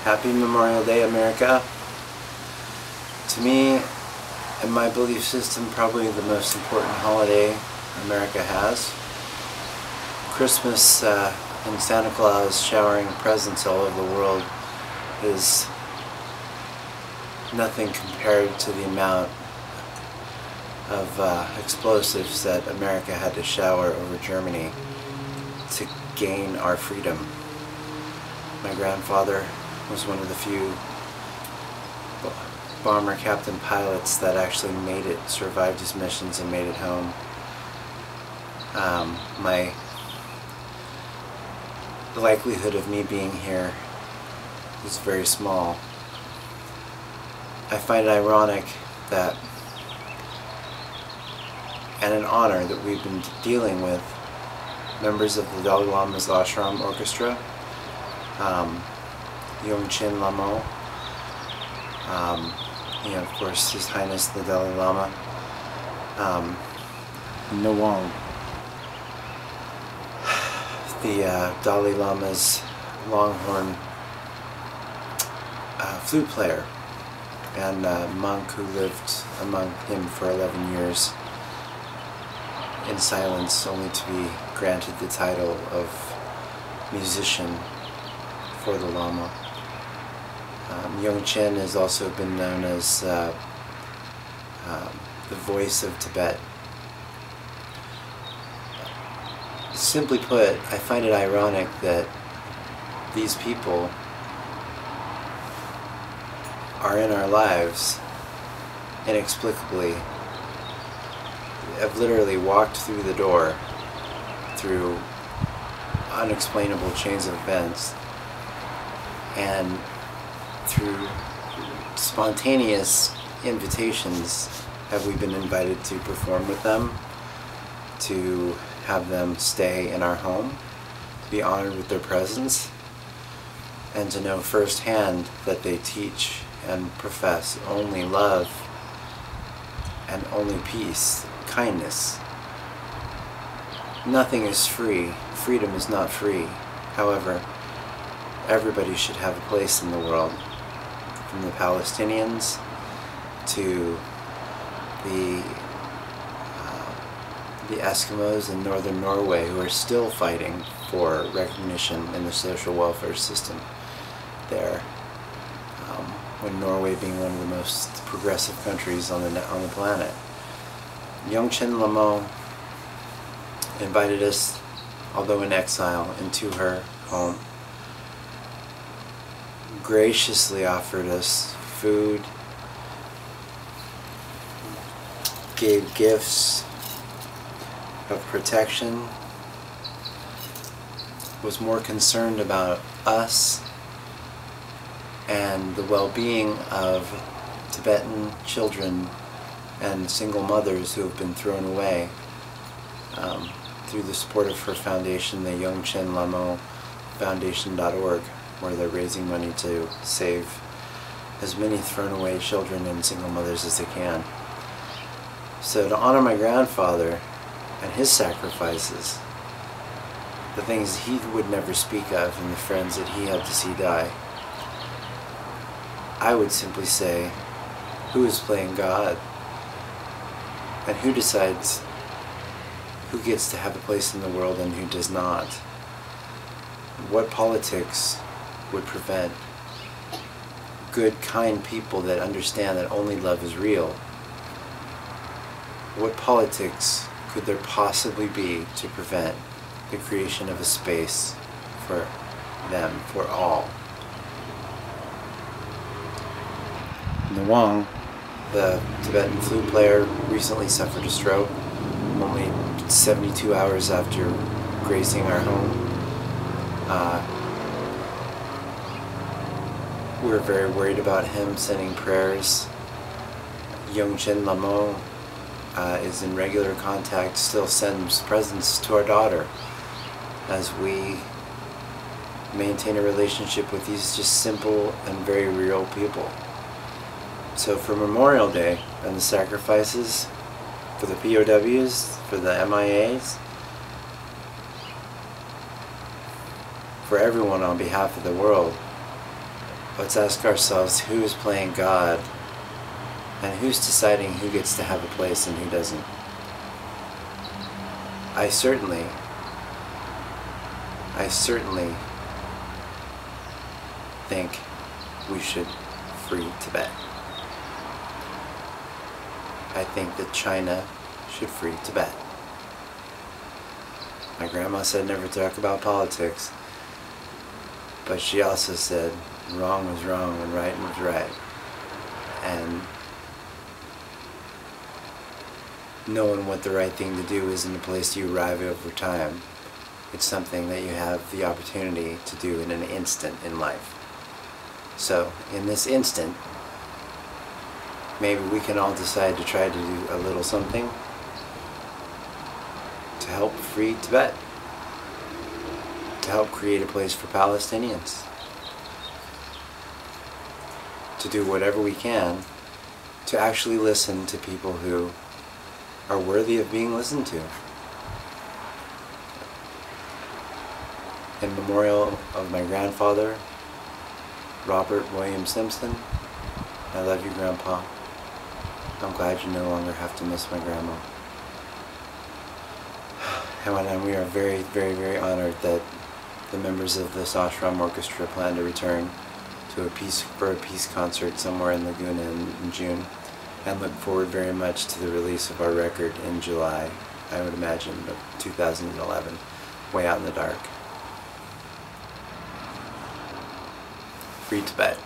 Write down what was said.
Happy Memorial Day, America. To me, in my belief system, probably the most important holiday America has. Christmas and Santa Claus showering presents all over the world is nothing compared to the amount of explosives that America had to shower over Germany to gain our freedom. My grandfather was one of the few bomber captain pilots that actually made it, survived his missions and made it home. The likelihood of me being here is very small. I find it ironic that, and an honor that we've been dealing with members of the Dalai Lama's Ashram Orchestra, Yongchen Lamo, of course His Highness the Dalai Lama, Nawang, the Dalai Lama's Longhorn flute player and monk who lived among him for 11 years in silence, only to be granted the title of musician for the Lama. Yongchen has also been known as the voice of Tibet. Simply put, I find it ironic that these people are in our lives inexplicably, have literally walked through the door through unexplainable chains of events, and through spontaneous invitations have we been invited to perform with them, to have them stay in our home, to be honored with their presence, and to know firsthand that they teach and profess only love and only peace, kindness. Nothing is free. Freedom is not free. However, everybody should have a place in the world, from the Palestinians to the Eskimos in northern Norway, who are still fighting for recognition in the social welfare system there. When Norway being one of the most progressive countries on the planet. Yongchen Lamo invited us, although in exile, into her home. Graciously offered us food, gave gifts of protection, was more concerned about us and the well-being of Tibetan children and single mothers who have been thrown away, through the support of her foundation, the Yongchen Lamo Foundation.org, where they're raising money to save as many thrown away children and single mothers as they can. So to honor my grandfather and his sacrifices, the things he would never speak of and the friends that he had to see die, I would simply say, who is playing God? And who decides who gets to have a place in the world and who does not? What politics would prevent good, kind people that understand that only love is real? What politics could there possibly be to prevent the creation of a space for them, for all? Nawang, the Tibetan flute player, recently suffered a stroke, only 72 hours after gracing our home. We were very worried about him, sending prayers. Yongchen Lamo is in regular contact, still sends presents to our daughter as we maintain a relationship with these just simple and very real people. So for Memorial Day and the sacrifices for the POWs, for the MIAs, for everyone on behalf of the world, let's ask ourselves who is playing God and who's deciding who gets to have a place and who doesn't. I certainly think we should free Tibet. I think that China should free Tibet. My grandma said never talk about politics, but she also said wrong was wrong and right was right. And knowing what the right thing to do isn't a place you arrive over time. It's something that you have the opportunity to do in an instant in life. So, in this instant, maybe we can all decide to try to do a little something to help free Tibet, to help create a place for Palestinians, to do whatever we can to actually listen to people who are worthy of being listened to. In memorial of my grandfather, Robert William Simpson, I love you, Grandpa. I'm glad you no longer have to miss my grandma. And we are very, very, very honored that the members of this ashram orchestra plan to return to a peace concert somewhere in Laguna in June, and look forward very much to the release of our record in July, I would imagine, of 2011, Way Out in the Dark. Free Tibet.